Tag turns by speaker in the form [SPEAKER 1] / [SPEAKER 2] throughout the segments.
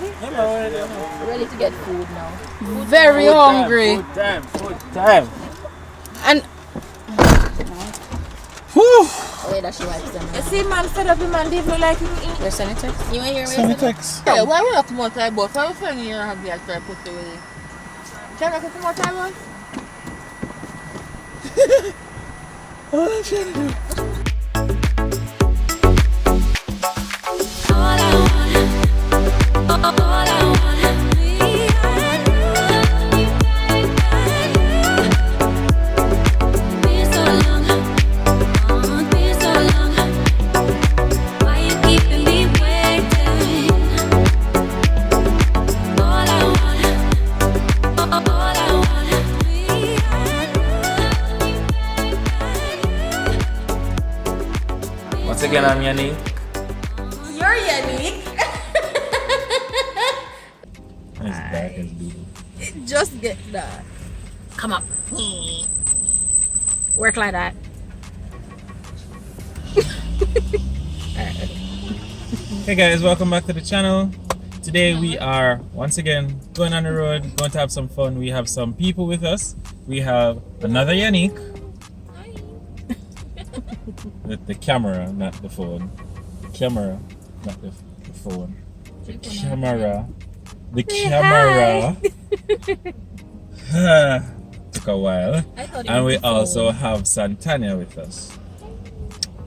[SPEAKER 1] Ready to get food now.
[SPEAKER 2] Very hungry.
[SPEAKER 3] Food time.
[SPEAKER 2] And
[SPEAKER 1] Oh, yeah, that she wipes them.
[SPEAKER 2] you see, man, fed up, man, they feel like
[SPEAKER 1] Your senator? You want to hear me?
[SPEAKER 3] Semitex.
[SPEAKER 2] yeah, why we have to more time, but why we find you have the extra put away? Can I put more time on?
[SPEAKER 3] Oh, that's it.
[SPEAKER 4] Once again, I'm Yanique.
[SPEAKER 2] You're Yanique.
[SPEAKER 4] It's dark as blue.
[SPEAKER 2] Just get that.
[SPEAKER 1] Come up. Work like that.
[SPEAKER 4] Hey guys, welcome back to the channel. Today we are once again going on the road, going to have some fun. We have some people with us. We have another Yanique. The camera, not the phone. The camera, not the phone. The camera. The camera. Took a while. And we also have Santania with us.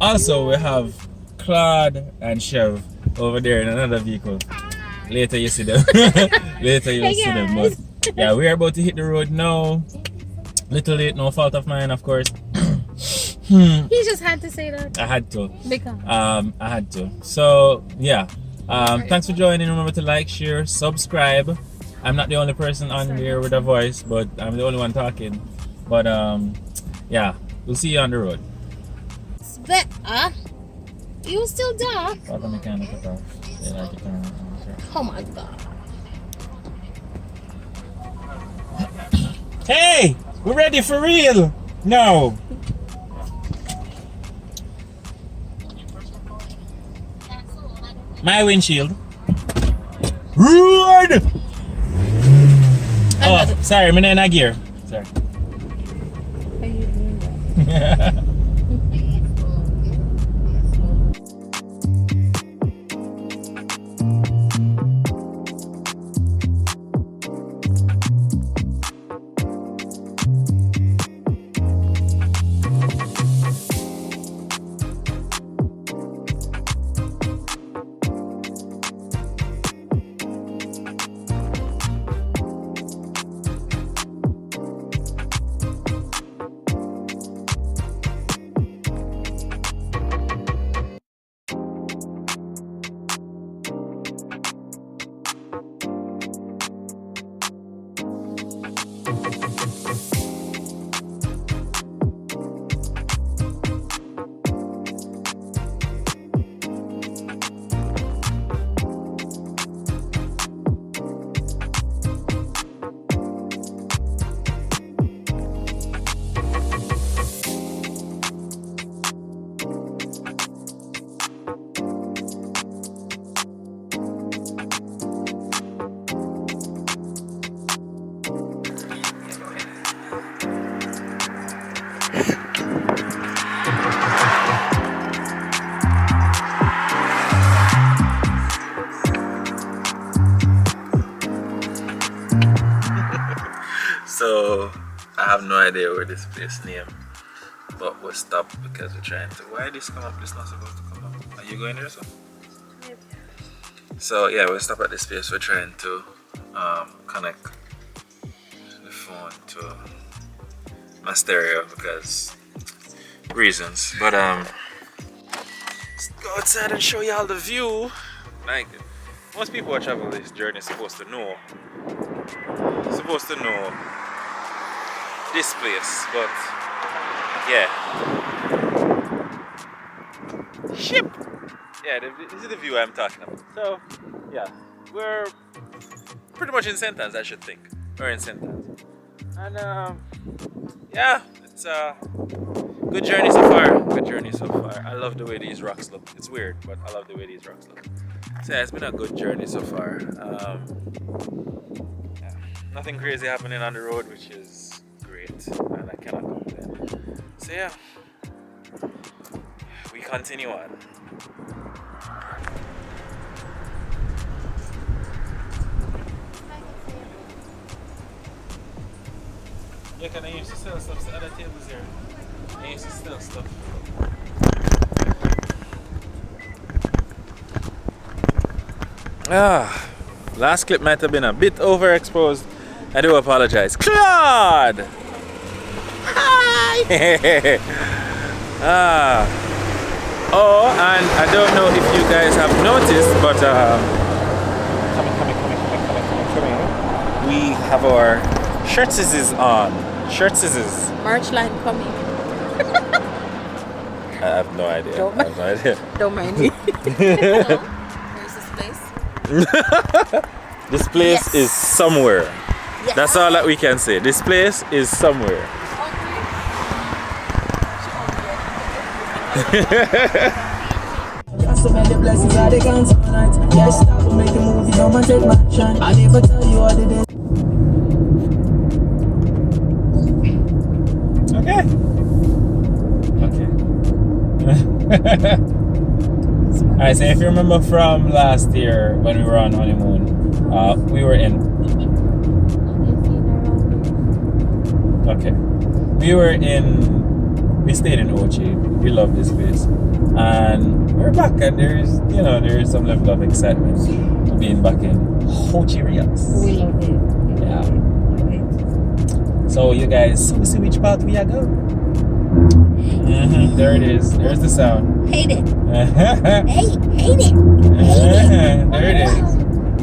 [SPEAKER 4] Also, we have Claude and Chev over there in another vehicle. Later you see them. Later you'll see them. But yeah, we are about to hit the road now. Little late, no fault of mine, of course.
[SPEAKER 1] He just had to say that.
[SPEAKER 4] I had to.
[SPEAKER 1] Because.
[SPEAKER 4] I had to. So yeah. Thanks for joining. Remember to like, share, subscribe. I'm not the only person on here with a voice, but I'm the only one talking. But yeah, we'll see you on the road.
[SPEAKER 1] You still dark? Oh my god.
[SPEAKER 4] Hey, we're ready for real. No. My windshield. Run! Oh, sorry, I'm in a gear. Sorry.
[SPEAKER 1] How you doing that?
[SPEAKER 4] So I have no idea where this place name, but we'll stop because we're trying to. Why this come up? This not supposed to come up. Are you going there, so? Yep. So yeah, we'll stop at this place. We're trying to connect the phone to my stereo because reasons. But let's go outside and show y'all the view. Like most people who travel this journey supposed to know this place, but yeah, ship. Yeah, this is the view I'm talking about. So yeah, we're pretty much in Sentence, I should think. We're in Sentence, and yeah, it's a good journey so far. Good journey so far. I love the way these rocks look. It's weird, but I love the way these rocks look. So yeah, it's been a good journey so far. Yeah, nothing crazy happening on the road, which is great, and I cannot complain. So yeah, we continue on. Yeah, can I used to sell stuff to other tables here? I used to sell stuff. Last clip might have been a bit overexposed. I do apologize. Claude! Hi! Oh, and I don't know if you guys have noticed, but coming. We have our shirtsies on. Shirtsies.
[SPEAKER 2] March line coming.
[SPEAKER 4] I have no idea.
[SPEAKER 2] Don't
[SPEAKER 4] I have no idea.
[SPEAKER 2] Don't mind me. Where's this place?
[SPEAKER 4] This place is somewhere.
[SPEAKER 2] Yes.
[SPEAKER 4] That's all that we can say. This place is somewhere.
[SPEAKER 5] So many blessings are they can tonight. Yes, stop and make a movie, don't man take my shine. I never tell you all the day.
[SPEAKER 3] Okay. Alright, so if you remember from last year when we were on honeymoon, we were in. Okay. We stayed in Ochi. We love this place. And we're back, and there is some level of excitement of being back in Ochi Rios.
[SPEAKER 1] We love it.
[SPEAKER 3] Yeah.
[SPEAKER 1] Love it.
[SPEAKER 3] So you guys, so see which part we are going. There it is. There's the sound.
[SPEAKER 1] Hate it.
[SPEAKER 3] There
[SPEAKER 1] Hate
[SPEAKER 3] it is.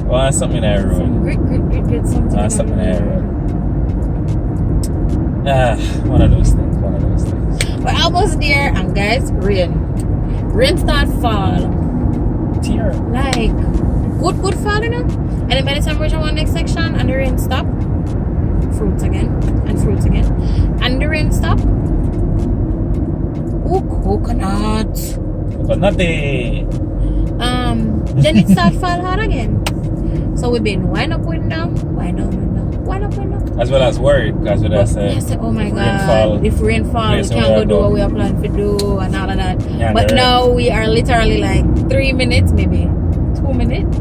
[SPEAKER 3] Well, that's something I
[SPEAKER 1] Some
[SPEAKER 3] ruined.
[SPEAKER 1] grit, something.
[SPEAKER 3] That's something I ruined. One of those things.
[SPEAKER 1] We're almost there, and guys, rain start fall.
[SPEAKER 3] Tear.
[SPEAKER 1] Like good fall, you know. And then by the time we reach our next section and the rain stop, fruits again, and the rain stop. Oh, coconut.
[SPEAKER 3] But not the.
[SPEAKER 1] Then it start fall hard again. So we've been wind up window.
[SPEAKER 3] As well as worried, because what I said.
[SPEAKER 1] Oh my
[SPEAKER 3] rainfall,
[SPEAKER 1] God! If rainfall, we
[SPEAKER 3] place
[SPEAKER 1] can't
[SPEAKER 3] where
[SPEAKER 1] go
[SPEAKER 3] we
[SPEAKER 1] do
[SPEAKER 3] are
[SPEAKER 1] what we are planning to do and all of that.
[SPEAKER 3] Yeah,
[SPEAKER 1] but
[SPEAKER 3] correct.
[SPEAKER 1] now we are literally like 3 minutes, maybe 2 minutes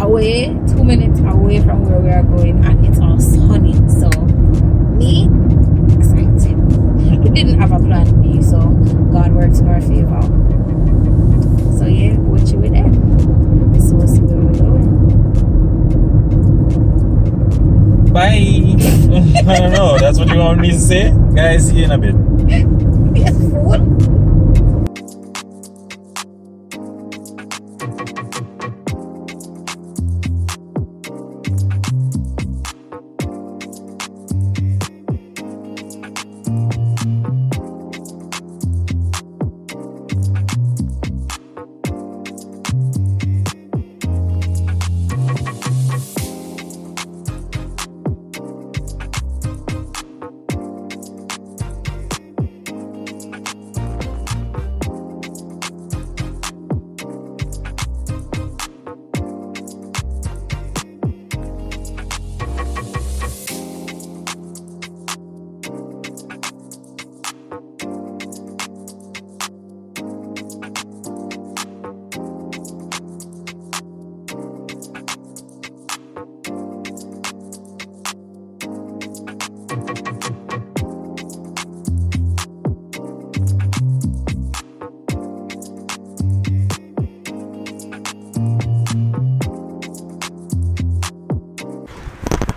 [SPEAKER 1] away. 2 minutes away from where we are going, and it's all sunny. So me excited. We didn't have a plan B, so God works in our favor. So yeah, what you with there? So we'll see where we're going.
[SPEAKER 3] Bye. I don't know. That's what you want me to say? Guys, see you in a bit.
[SPEAKER 1] Yes, fool.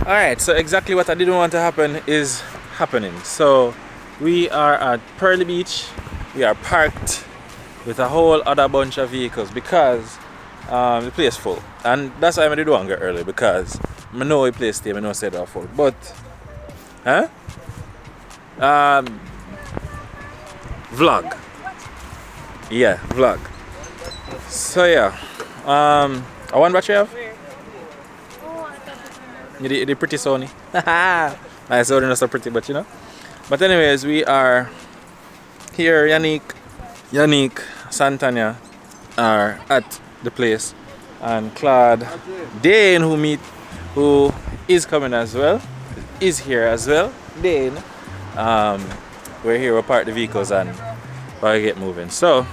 [SPEAKER 4] Alright, so exactly what I didn't want to happen is happening. So we are at Pearly Beach. We are parked with a whole other bunch of vehicles because the place is full. And that's why I did want to go early, because I know the place stay, I know say they're full. But vlog. Yeah, vlog. So yeah. I want battery have? The pretty Sony. My Sony not so pretty, but you know. But anyways, we are here. Yanique, Santanya are at the place.
[SPEAKER 3] and Claude Dane, who is coming as well, is here as well. Dane. We're here, we'll park the vehicles and we'll get moving. So,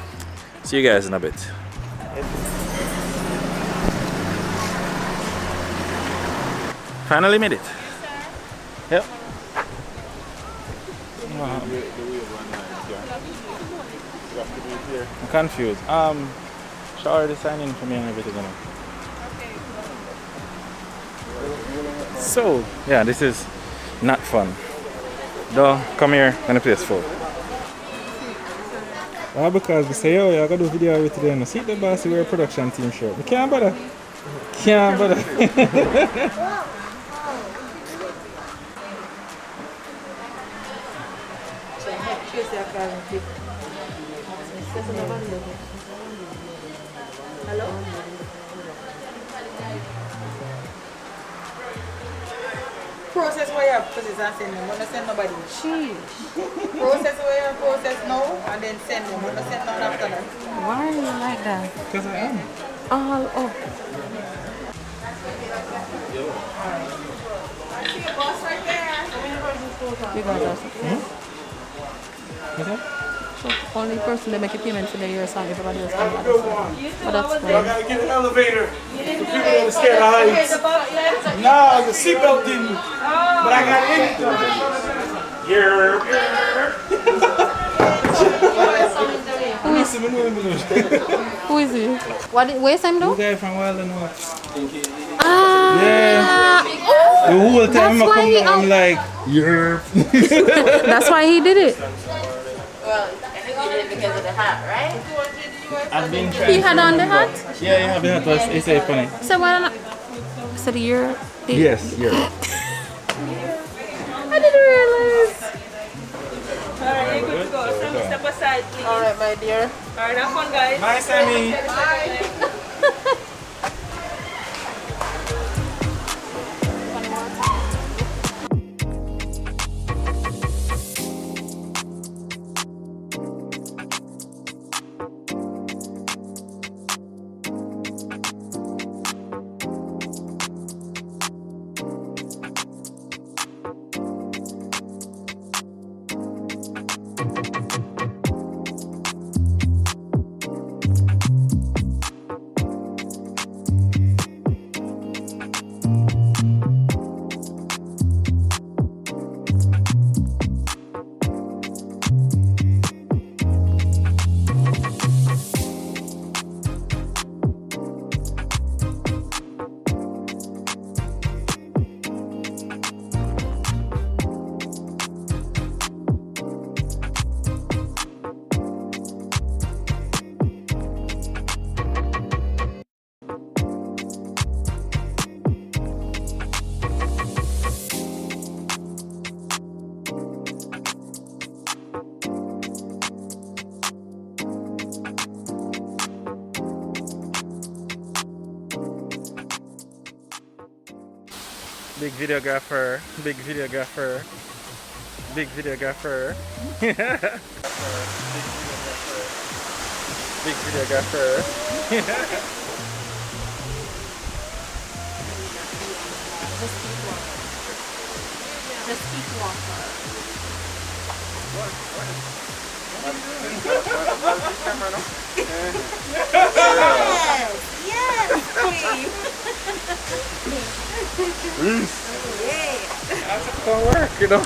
[SPEAKER 3] see you guys in a bit. Finally made it. Yep. I'm confused. She already signed in for me and everything. So, yeah, this is not fun. Though, come here when the place full. Well, because we say, oh, yeah, I gotta do a video with today. And see the boss, wear a production team shirt. We can't bother. Can't bother.
[SPEAKER 1] Hello? Process where you have process and send them. Don't send nobody. Process where you have process now and then send them. Don't send none after that.
[SPEAKER 2] Why are you like that?
[SPEAKER 3] Because I am.
[SPEAKER 2] Oh.
[SPEAKER 1] I see a boss right there.
[SPEAKER 2] You got us.
[SPEAKER 3] What's that?
[SPEAKER 2] So only person they make a payment for the year song, everybody else can add. But that's
[SPEAKER 6] I
[SPEAKER 2] fine.
[SPEAKER 6] gotta get an elevator. For people that are scared of heights. No, the seatbelt didn't. But I got in it though.
[SPEAKER 2] Who is he? Where's him though?
[SPEAKER 3] The guy from Wild and North.
[SPEAKER 2] Ah!
[SPEAKER 3] Yeah. The whole time I come down, I'm like, yeah.
[SPEAKER 2] That's why he did it.
[SPEAKER 1] Well, I think he did it because of the hat, right?
[SPEAKER 3] I've been
[SPEAKER 2] He had on the hat?
[SPEAKER 3] Yeah, yeah, the hat was, it's a funny.
[SPEAKER 2] So why not? So the year?
[SPEAKER 3] Yes, yeah.
[SPEAKER 2] I didn't realize.
[SPEAKER 7] Alright, you're good to go. Sammy, step aside, please.
[SPEAKER 1] Alright, my dear.
[SPEAKER 7] Alright, have fun, guys.
[SPEAKER 3] Bye, Sammy. Big videographer, big videographer, big videographer. Big videographer.
[SPEAKER 2] Just keep walking.
[SPEAKER 1] Yes, please.
[SPEAKER 3] That's gonna work, you know.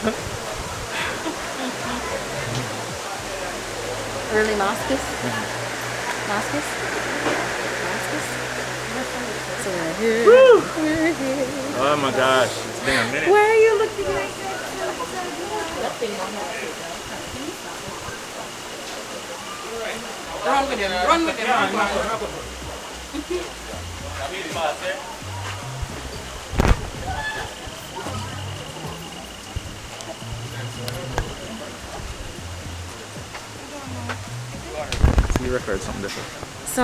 [SPEAKER 2] Early Mascus. Mascus. So we're here. We're here.
[SPEAKER 3] Oh my gosh, it's been a minute.
[SPEAKER 2] Why are you looking like that?
[SPEAKER 1] Run with him, run with him.
[SPEAKER 3] You record something different.
[SPEAKER 2] So,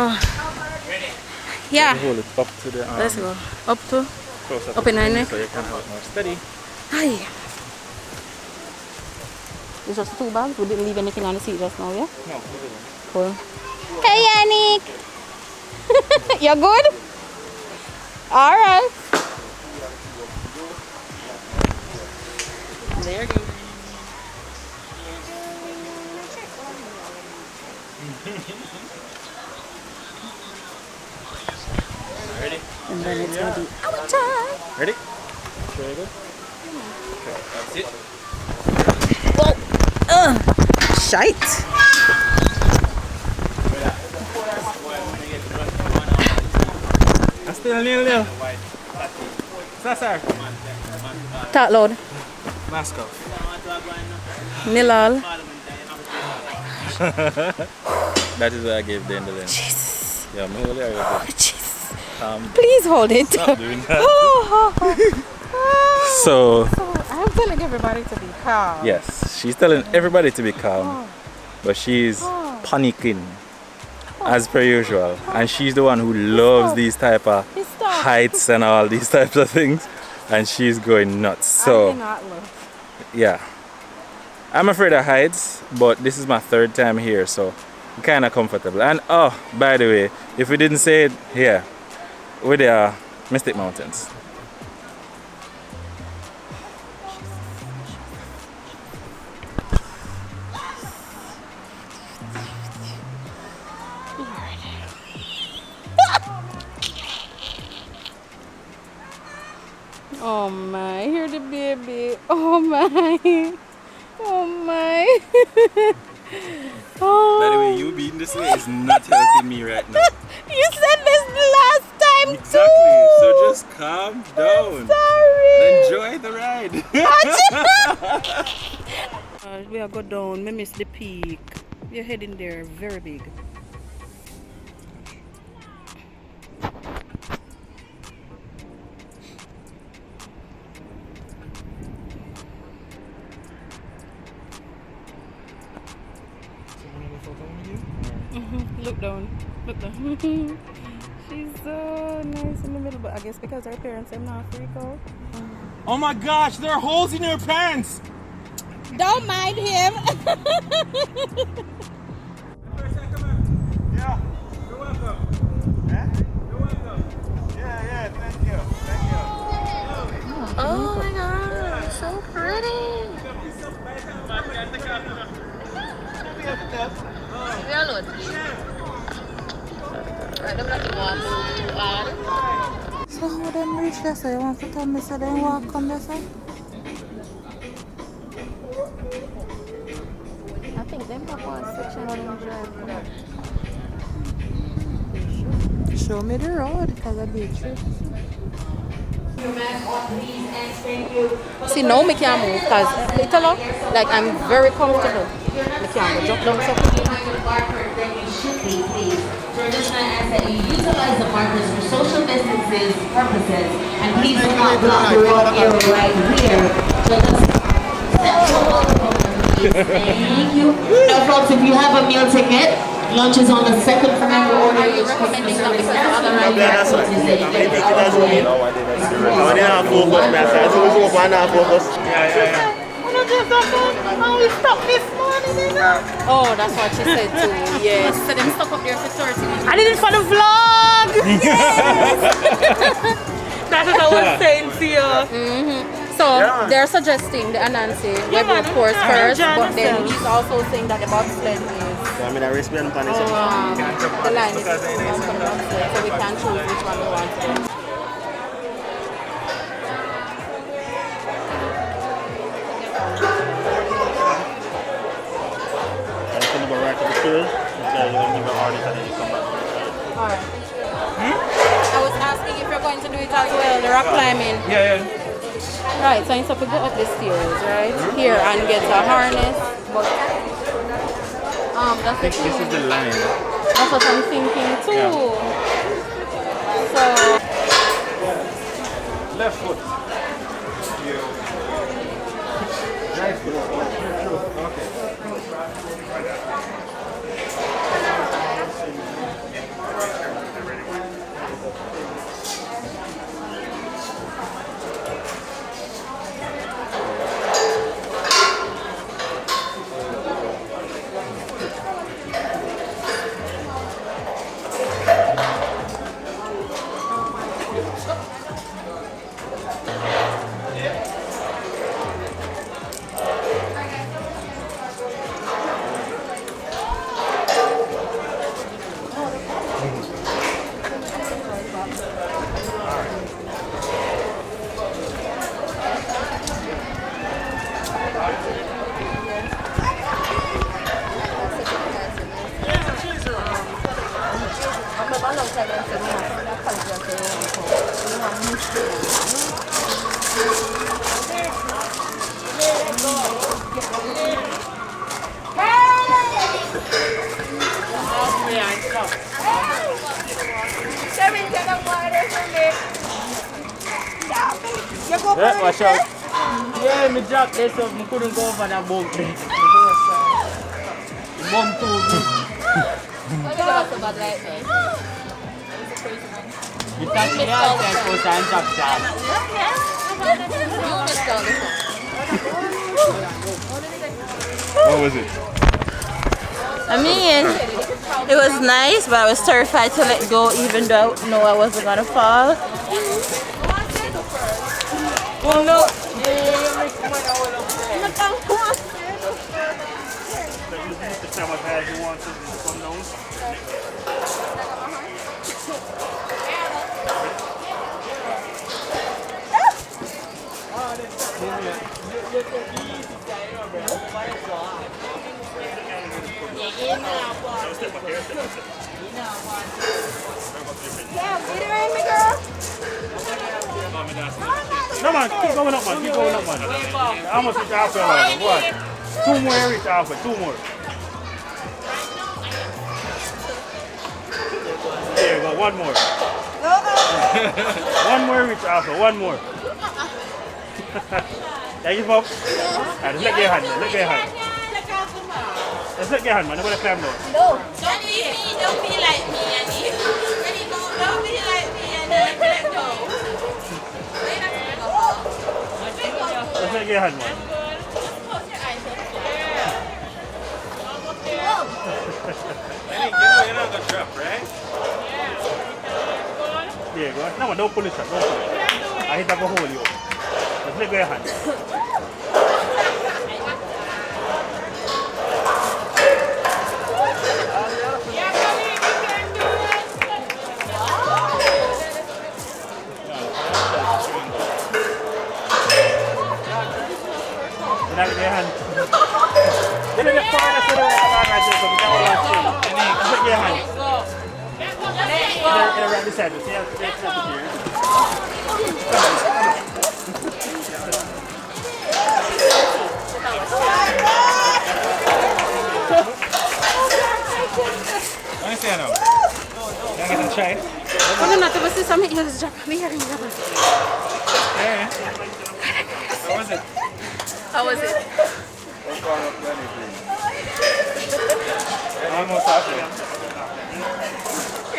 [SPEAKER 2] yeah.
[SPEAKER 3] Hold it up to the
[SPEAKER 2] Let's go. Up to.
[SPEAKER 3] closer
[SPEAKER 2] Up
[SPEAKER 3] to
[SPEAKER 2] in
[SPEAKER 3] the
[SPEAKER 2] our
[SPEAKER 3] thing
[SPEAKER 2] neck.
[SPEAKER 3] so you can have it more steady.
[SPEAKER 2] Hi. It's just 2 bags. We didn't leave anything on the seat just now, yeah?
[SPEAKER 3] No,
[SPEAKER 2] Cool. Hey, Yanique. You're good? All right. There it is.
[SPEAKER 3] Ready?
[SPEAKER 2] And then it's gonna be our time.
[SPEAKER 3] Ready? Sure you good? Okay, that's it.
[SPEAKER 2] Whoa. Shite.
[SPEAKER 3] I'm still nil. Sir.
[SPEAKER 2] Talk loud.
[SPEAKER 3] Mask off.
[SPEAKER 2] Nilal.
[SPEAKER 3] That is what I gave the end of them.
[SPEAKER 2] Jesus.
[SPEAKER 3] Yeah, I'm holding it.
[SPEAKER 2] Jesus. Please hold it.
[SPEAKER 3] Stop doing that.
[SPEAKER 2] So
[SPEAKER 3] So,
[SPEAKER 2] I'm telling everybody to be calm.
[SPEAKER 3] yes, she's telling everybody to be calm, but she's panicking as per usual. And she's the one who loves these type of heights and all these types of things. And she's going nuts.
[SPEAKER 2] I
[SPEAKER 3] So,
[SPEAKER 2] cannot look.
[SPEAKER 3] yeah. I'm afraid of heights, but this is my third time here, so I'm kind of comfortable. And oh, by the way, if we didn't say it here, we're the Mystic Mountains.
[SPEAKER 2] Oh my, hear the baby. Oh my. Oh my. Oh.
[SPEAKER 3] By the way, you being this way is not helping me right now.
[SPEAKER 2] You said this last time
[SPEAKER 3] Exactly.
[SPEAKER 2] too.
[SPEAKER 3] So just calm down.
[SPEAKER 2] Sorry.
[SPEAKER 3] And enjoy the ride.
[SPEAKER 2] We are go down. We miss the peak. We're heading there. Very big. Look down. Look down. She's so nice in the middle, but I guess because her parents are not freak out.
[SPEAKER 6] Oh my gosh, there are holes in your pants!
[SPEAKER 2] Don't mind him.
[SPEAKER 6] Yeah, you're welcome. You're welcome. Yeah, thank you.
[SPEAKER 2] Oh my god, so pretty. So how them reach there? So you want to tell me so they walk come there? So? I think them have one section on them drive. Show me the road because I be true. See, now I can't move because little, like I'm very comfortable. I can't go drop down so quickly.
[SPEAKER 8] We're just going to ask that you utilize the markers for social distances purposes, and please do not block the road area right here. So thank you. Now, folks, if you have a meal ticket, lunch is on the second floor order.
[SPEAKER 2] Are you recommending that because the other right Oh, that's what she said too. Yes. So them stuck up there for 30 minutes.
[SPEAKER 7] I did it for the vlog! That's what I was saying to you.
[SPEAKER 2] So they're suggesting the Anansi Webber course first, but then he's also saying that the bobsled is
[SPEAKER 9] I mean, I respect
[SPEAKER 2] the line is for the bobsled, so we can choose which one we want to do. Alright. I was asking if you're going to do it as well, the rock climbing.
[SPEAKER 6] Yeah.
[SPEAKER 2] Right, so you have to go up the stairs, right? Here and get a harness. But that's the thing.
[SPEAKER 3] This is the line.
[SPEAKER 2] That's what I'm thinking too. So
[SPEAKER 6] Left foot. Right foot. Okay. Yeah, watch out. Yeah, me dropped this so I couldn't go over that boat. The bomb too big. You touch me outside for time top shot.
[SPEAKER 3] What was it?
[SPEAKER 7] I mean, it was nice, but I was terrified to let go even though I knew I wasn't gonna fall.
[SPEAKER 6] Oh no! No man, keep going up man, keep going up man. How much is halfway man? What? 2 more reach halfway, 2 more. There you go, 1 more. 1 more reach halfway, 1 more. Yeah, give up. Alright, just let go your hand man, let go your hand. Just let go your hand man, nobody climb down.
[SPEAKER 7] No. Don't be like me, Yanique. Don't be like me, Yanique. Let go.
[SPEAKER 6] Just let go your hand man.
[SPEAKER 3] You're not gonna drop, right?
[SPEAKER 6] There you go. No man, don't pull it shot, don't pull it. I hit that go hold you. Just let go your hand. Let go your hand. Let me just put on the center of the camera just so we can all see. Just let go your hand. Right beside you. See how it's up here.
[SPEAKER 3] Let me see now. Can I get a try?
[SPEAKER 2] Oh, no, there was something he was dropping here.
[SPEAKER 3] Yeah. How was it?
[SPEAKER 2] How was it?
[SPEAKER 3] Almost halfway.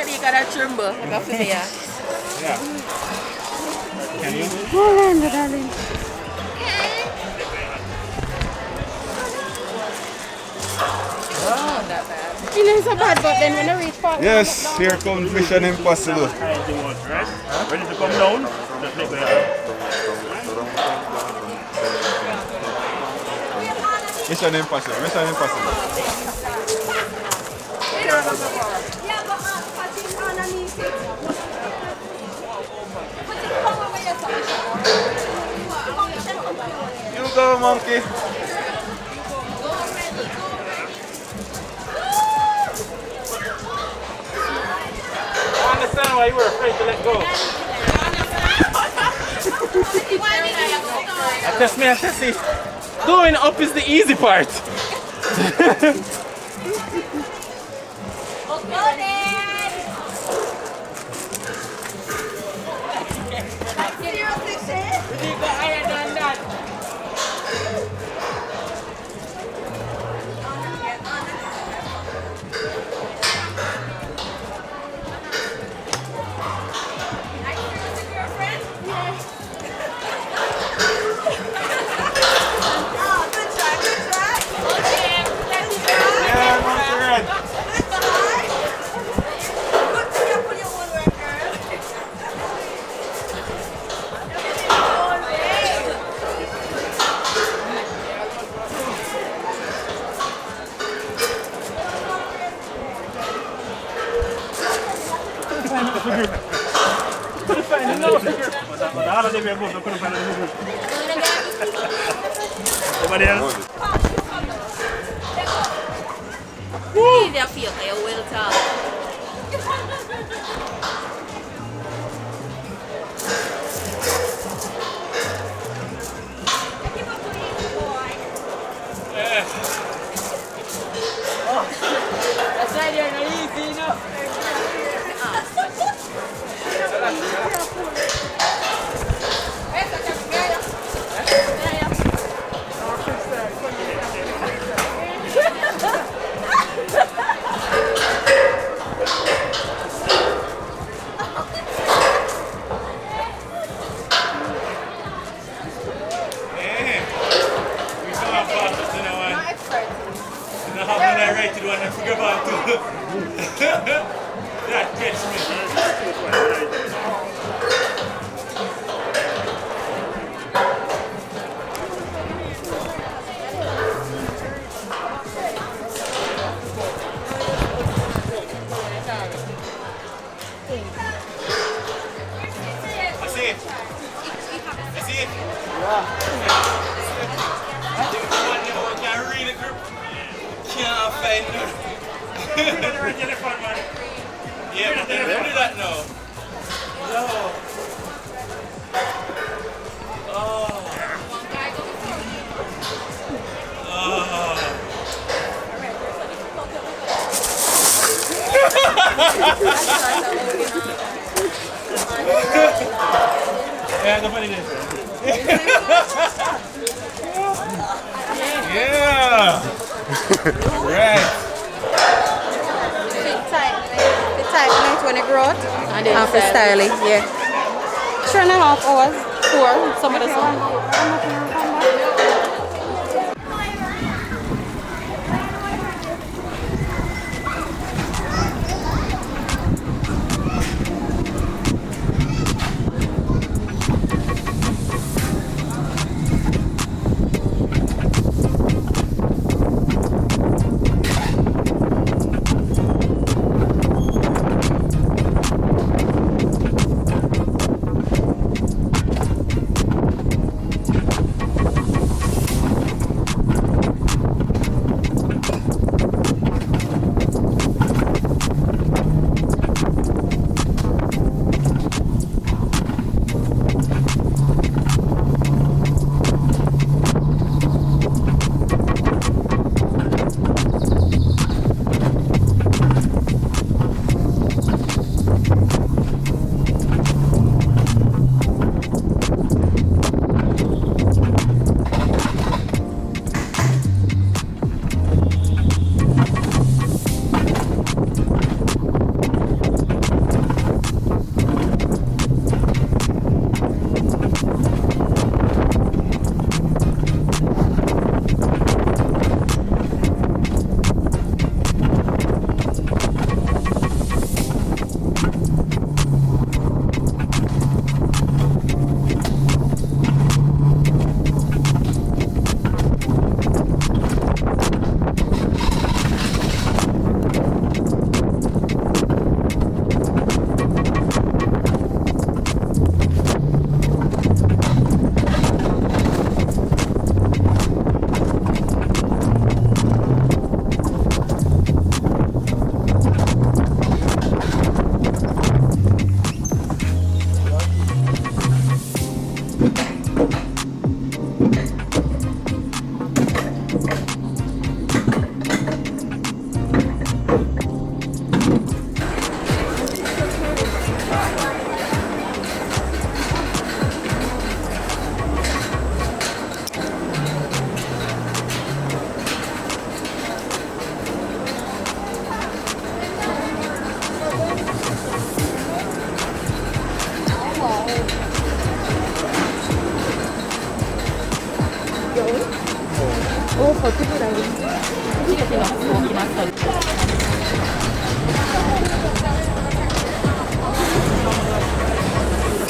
[SPEAKER 2] You got a tremble. I got for me.
[SPEAKER 3] Yeah. Can you?
[SPEAKER 2] Oh, darling. Oh, not bad. You know it's so bad, but then when I reach part
[SPEAKER 3] Yes, here comes Mission Impossible.
[SPEAKER 6] Right? Ready to come down? Just let go your hand.
[SPEAKER 3] Mission Impossible. Mission Impossible. You go, monkey.
[SPEAKER 6] I understand why you were afraid to let go. I test it. Going up is the easy part. but all of them are both couldn't find the Everybody else?
[SPEAKER 1] They feel like a well talk. That's why they're not easy enough.
[SPEAKER 4] Yeah, but they don't do that now. No. Oh. Yeah, the funny thing. Yeah. Right.
[SPEAKER 2] The type night when it grow out. After styling, yeah. 3.5 hours, 4, some of the sun.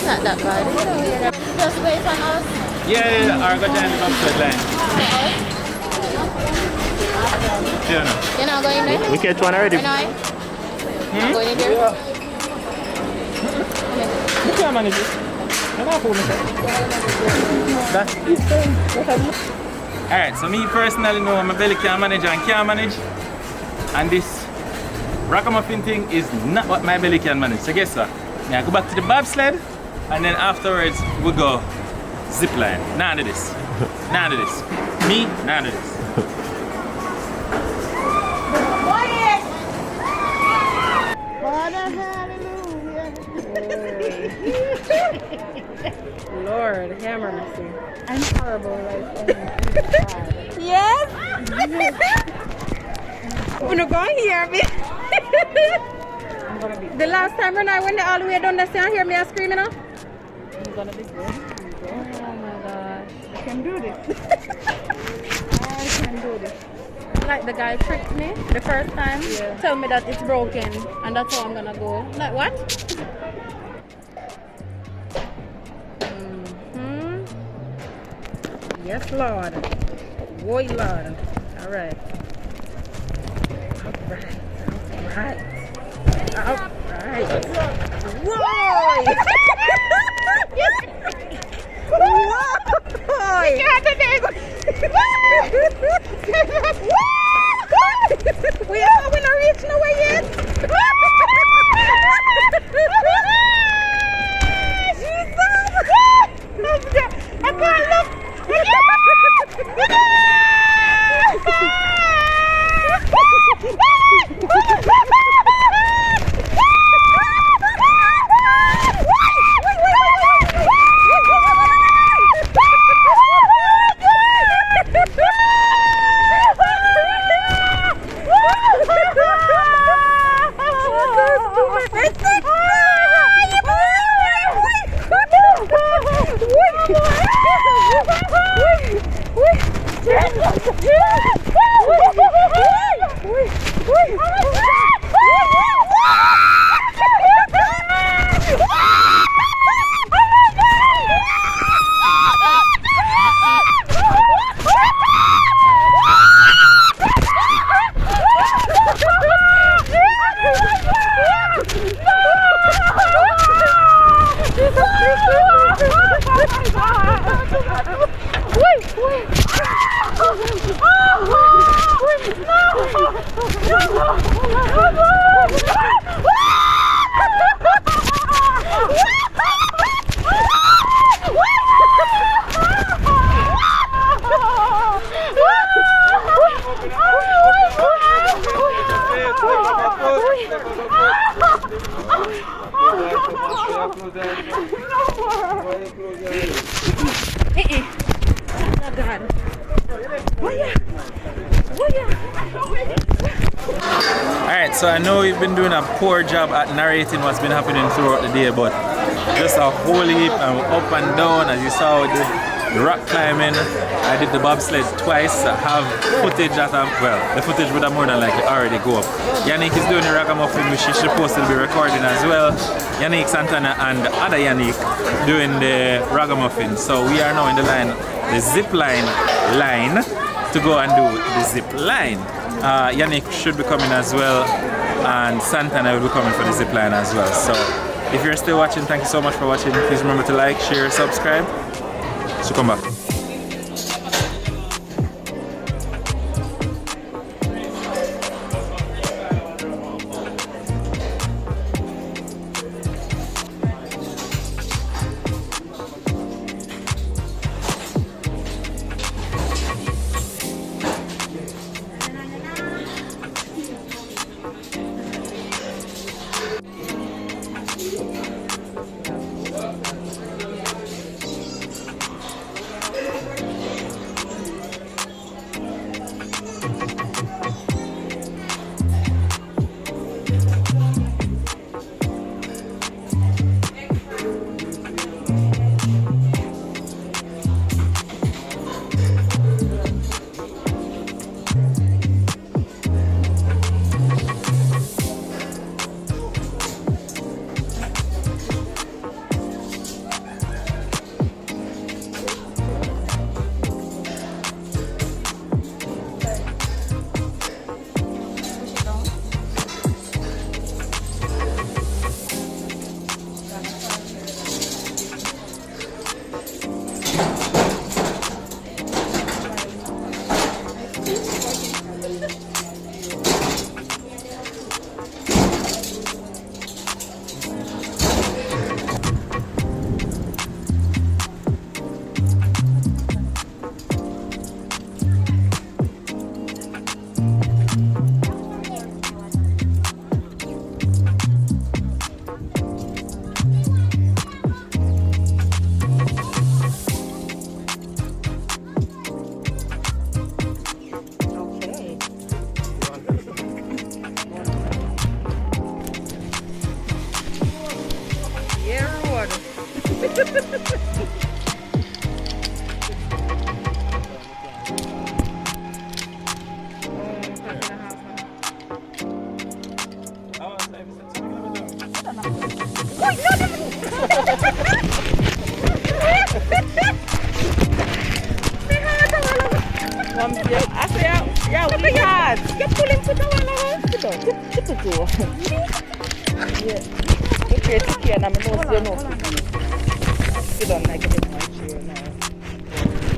[SPEAKER 2] Not that bad. Just wait on us.
[SPEAKER 4] Yeah, our go down the outside line. Yeah, no.
[SPEAKER 2] You're not going there?
[SPEAKER 6] We catch one already.
[SPEAKER 2] Renouy? Going in there?
[SPEAKER 6] You can't manage it.
[SPEAKER 3] Alright, so me personally know my belly can manage and can't manage. And this ragamuffin thing is not what my belly can manage. So guess what? I go back to the bobsled and then afterwards we go zip line. None of this. None of this. Me, none of this.
[SPEAKER 2] Lord, hammer mercy.
[SPEAKER 1] I'm horrible, right?
[SPEAKER 2] Yes? We're not going here, bitch. The last time when I went all the way down the stairs, hear me screaming up?
[SPEAKER 1] I'm gonna be good.
[SPEAKER 2] Oh my gosh.
[SPEAKER 1] I can do this. I can do this.
[SPEAKER 2] Like the guy tricked me the first time.
[SPEAKER 1] Yeah.
[SPEAKER 2] Tell me that it's broken and that's how I'm gonna go. Like what?
[SPEAKER 1] Yes, Lord. Boy, Lord. All right. All right. Whoa! Whoa! We are not reaching away yet. I can't look.
[SPEAKER 3] Alright, so I know we've been doing a poor job at narrating what's been happening throughout the day, but just a whole heap and up and down. As you saw, we did the rock climbing. I did the bobsled twice. I have footage that the footage would have more than likely already go up. Yanique is doing the ragamuffin, which she's supposed to be recording as well. Yanique Santana and the other Yanique doing the ragamuffin. So we are now in the zip line to go and do the zip line. Yanique should be coming as well, and Santana will be coming for the zip line as well. So if you're still watching, thank you so much for watching. Please remember to like, share, subscribe. So come back.
[SPEAKER 2] that? You pull him to the one. Sit down. Yeah. You create a key and I'm not saying no. You don't like it in my chair now.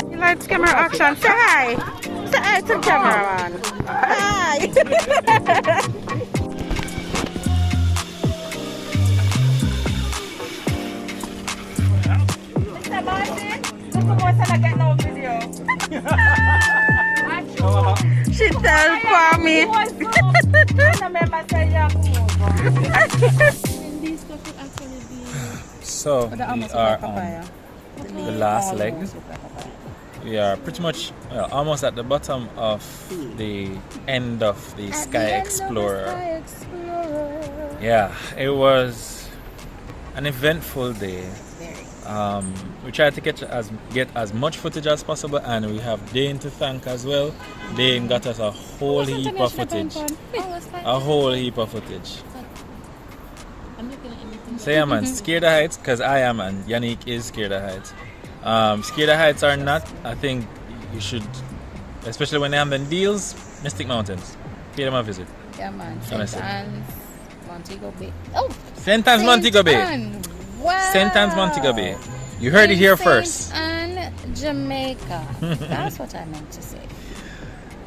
[SPEAKER 2] You like camera action? Say hi. Say hi to the cameraman. Hi. Mr. Martin, look how much I get no video. She tell for me.
[SPEAKER 3] So we are on the last leg. We are pretty much almost at the bottom of the end of the Sky Explorer. Yeah, it was an eventful day. We tried to get as much footage as possible, and we have Dane to thank as well. Dane got us a whole heap of footage. A whole heap of footage. So yeah man, scared of heights, because I am, and Yanique is scared of heights. Scared of heights or not, I think you should, especially when they have the deals, Mystic Mountains. Pay them a visit.
[SPEAKER 1] Yeah man,
[SPEAKER 3] Honestly.
[SPEAKER 1] St. Anne's, Montego Bay. Oh!
[SPEAKER 3] St. Anne's, Montego Bay.
[SPEAKER 1] Wow!
[SPEAKER 3] St. Anne's, Montego Bay. You heard it here first.
[SPEAKER 1] St. Anne, Jamaica. That's what I meant to say.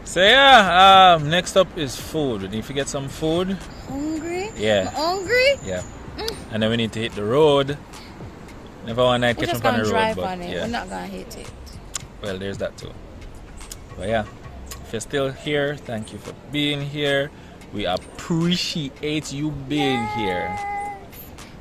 [SPEAKER 3] So yeah, next up is food. We need to get some food.
[SPEAKER 1] Hungry?
[SPEAKER 3] Yeah.
[SPEAKER 1] I'm hungry?
[SPEAKER 3] Yeah. And then we need to hit the road. Never want to
[SPEAKER 1] We're
[SPEAKER 3] catch
[SPEAKER 1] just
[SPEAKER 3] up on
[SPEAKER 1] gonna
[SPEAKER 3] the road,
[SPEAKER 1] drive
[SPEAKER 3] but
[SPEAKER 1] on it.
[SPEAKER 3] yeah.
[SPEAKER 1] We're not gonna hit it.
[SPEAKER 3] Well, there's that too. But yeah, if you're still here, thank you for being here. We appreciate you being here.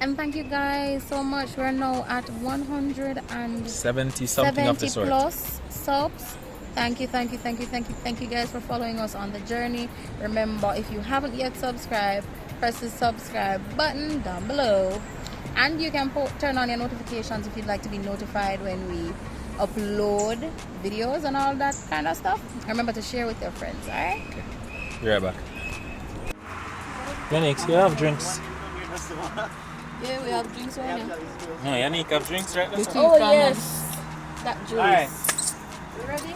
[SPEAKER 1] And thank you guys so much. We're now at 170
[SPEAKER 3] something of the sort.
[SPEAKER 1] plus subs. Thank you guys for following us on the journey. Remember, if you haven't yet subscribed, press the subscribe button down below, and you can turn on your notifications if you'd like to be notified when we upload videos and all that kind of stuff. Remember to share with your friends. All right,
[SPEAKER 3] Okay. Be right back. Yanique, you have drinks?
[SPEAKER 1] yeah, we have drinks right now.
[SPEAKER 3] No, Yanique have drinks right now.
[SPEAKER 1] Oh yes, that juice.
[SPEAKER 3] All right.
[SPEAKER 1] You ready?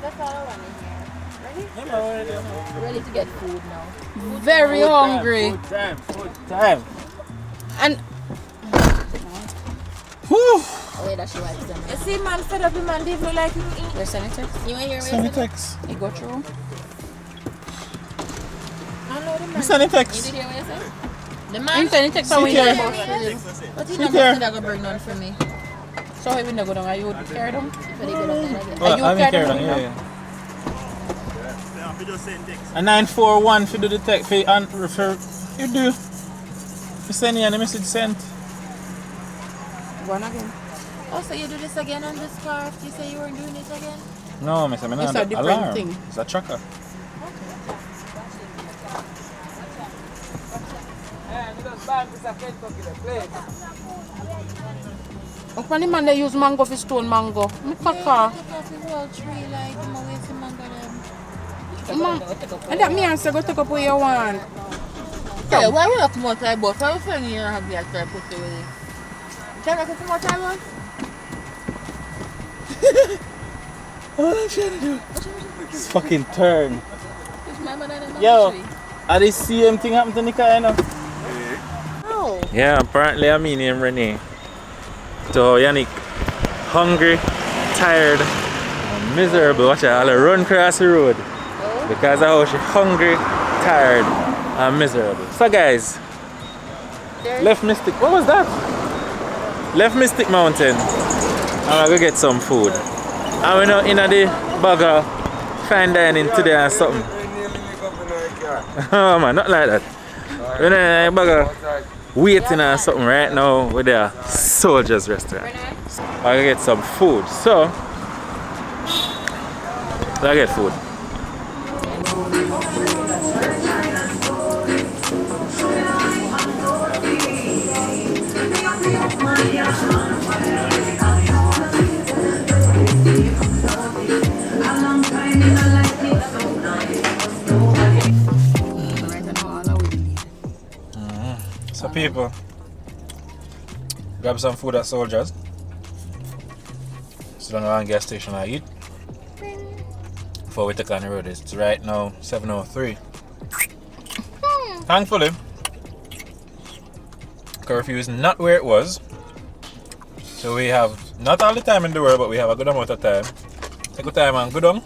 [SPEAKER 1] That's all I want in here. Ready?
[SPEAKER 3] Yeah, man,
[SPEAKER 1] Ready to get food now.
[SPEAKER 2] Very hungry.
[SPEAKER 3] Food time.
[SPEAKER 2] And
[SPEAKER 3] Whew.
[SPEAKER 1] Oh yeah, that she wipes them.
[SPEAKER 2] you see, man, fed up, man, they feel like
[SPEAKER 1] Your senator? You want your
[SPEAKER 3] Sanitex.
[SPEAKER 1] You go through?
[SPEAKER 3] Sanitex.
[SPEAKER 1] You did hear what I said? The
[SPEAKER 2] I'm
[SPEAKER 1] man?
[SPEAKER 2] trying to take some
[SPEAKER 3] Sit
[SPEAKER 2] with
[SPEAKER 3] here.
[SPEAKER 2] you.
[SPEAKER 1] But he
[SPEAKER 3] Sit
[SPEAKER 1] never
[SPEAKER 3] here.
[SPEAKER 1] said I could bring none for me.
[SPEAKER 2] So how we not go down? Are you carry them?
[SPEAKER 1] But he did up there again.
[SPEAKER 3] Well,
[SPEAKER 2] you
[SPEAKER 3] I'm
[SPEAKER 2] carry
[SPEAKER 3] here
[SPEAKER 2] them
[SPEAKER 3] now,
[SPEAKER 2] now?
[SPEAKER 3] yeah. A 941 for do the tech for and refer. You do. You send you a message sent.
[SPEAKER 2] Go on again.
[SPEAKER 1] Oh, so you do this again on this car? You say you weren't doing it again?
[SPEAKER 3] No, Mr. Man,
[SPEAKER 2] It's a different
[SPEAKER 3] alarm.
[SPEAKER 2] thing.
[SPEAKER 3] It's a tracker.
[SPEAKER 2] How can the man they use mango for stone mango? Me kaka.
[SPEAKER 1] Take off his whole tree like him away some mango them.
[SPEAKER 2] And that me answer go take up what you want.
[SPEAKER 1] Yeah, why would I come out like both? Why would I you have the extra put away? Can I come out like one?
[SPEAKER 3] What I'm trying to do? It's fucking turn.
[SPEAKER 1] It's my mother and
[SPEAKER 3] Yo,
[SPEAKER 1] tree.
[SPEAKER 3] are the same thing happen to Nika, you know?
[SPEAKER 1] Oh.
[SPEAKER 3] Yeah, apparently I'm in Renouy. So Yanique, hungry, tired, and miserable. Watch out, I'll run across the road. Because of how she's hungry, tired, and miserable. So guys, left Mystic, what was that? Left Mystic Mountain. I'm gonna go get some food. And we're not in the burger fine dining today or something. Oh man, not like that. We're not in a burger waiting or something right now with the Soldiers restaurant. I'm gonna get some food. So, I get food. So people, grab some food at Soldiers. Sit down around gas station and eat. Before we take on the road. It's right now 7:03. Thankfully, curfew is not where it was. So we have not all the time in the world, but we have a good amount of time. Take your time and go down.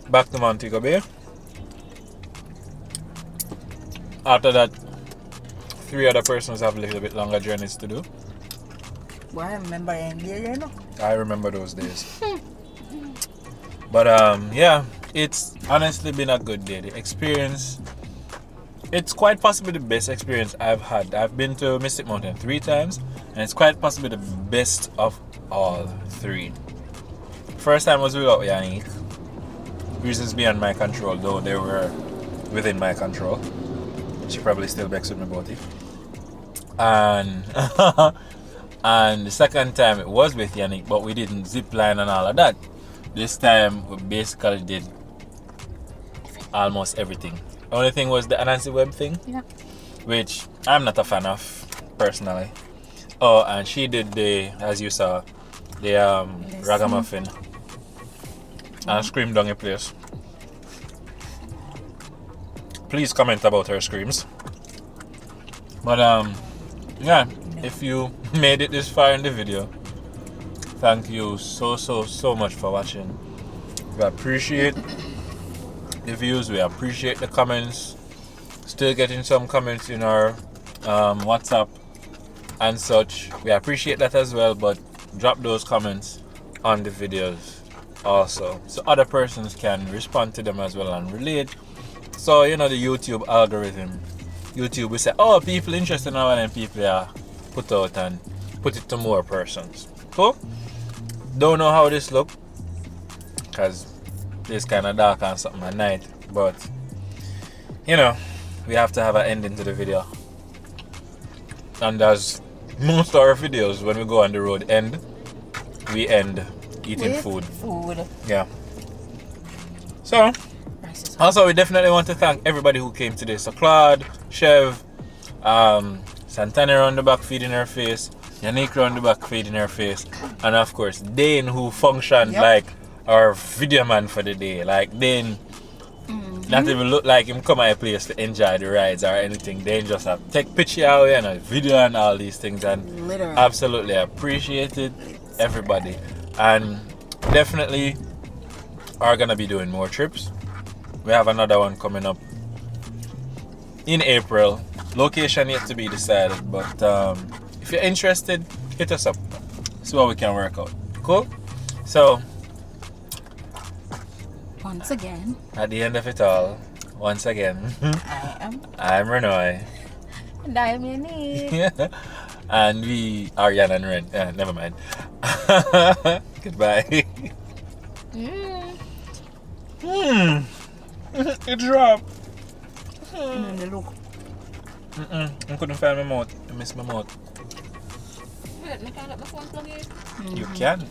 [SPEAKER 3] Back to Montego Bay. After that, 3 other persons have a little bit longer journeys to do.
[SPEAKER 2] Well, I remember in there, you know.
[SPEAKER 3] I remember those days. But yeah, it's honestly been a good day. The experience, it's quite possibly the best experience I've had. I've been to Mystic Mountain 3 times, and it's quite possibly the best of all 3. First time was without Yanique. Reasons beyond my control, though they were within my control. She probably still vexed with me about it. And and the second time it was with Yanique, but we didn't zip line and all of that. This time we basically did almost everything. Only thing was the Anansi Web thing, which I'm not a fan of personally. Oh, and she did the, as you saw, the ragamuffin and screamed down a place. Please comment about her screams. But yeah, if you made it this far in the video, thank you so much for watching. We appreciate the views, we appreciate the comments. Still getting some comments in our WhatsApp and such. We appreciate that as well, but drop those comments on the videos also, so other persons can respond to them as well and relate. So you know, the YouTube algorithm, YouTube will say, oh, people interested now, and then people are put out and put it to more persons. Cool. Don't know how this look, because it's kind of dark and something at night, but you know, we have to have an ending to the video. And as most of our videos, when we go on the road end, we end eating food. Yeah. So also, we definitely want to thank everybody who came today. So Claude, Chev, Santana around the back feeding her face, Yanique around the back feeding her face, and of course Dane, who functioned like our video man for the day. Like Dane not even look like him come at a place to enjoy the rides or anything. Dane just have take picture out and a video and all these things, and literally absolutely appreciated everybody. And definitely are gonna be doing more trips. We have another one coming up in April. Location yet to be decided, but if you're interested, hit us up. See what we can work out. Cool? So
[SPEAKER 1] once again,
[SPEAKER 3] at the end of it all, once again, I'm Renouy.
[SPEAKER 1] And I'm Yanique.
[SPEAKER 3] And we are Yan and Ren. Never mind. Goodbye. It dropped.
[SPEAKER 2] Look.
[SPEAKER 3] I couldn't find my mouth. I missed my mouth.
[SPEAKER 1] Wait, I can't let my phone plug in.
[SPEAKER 3] You can.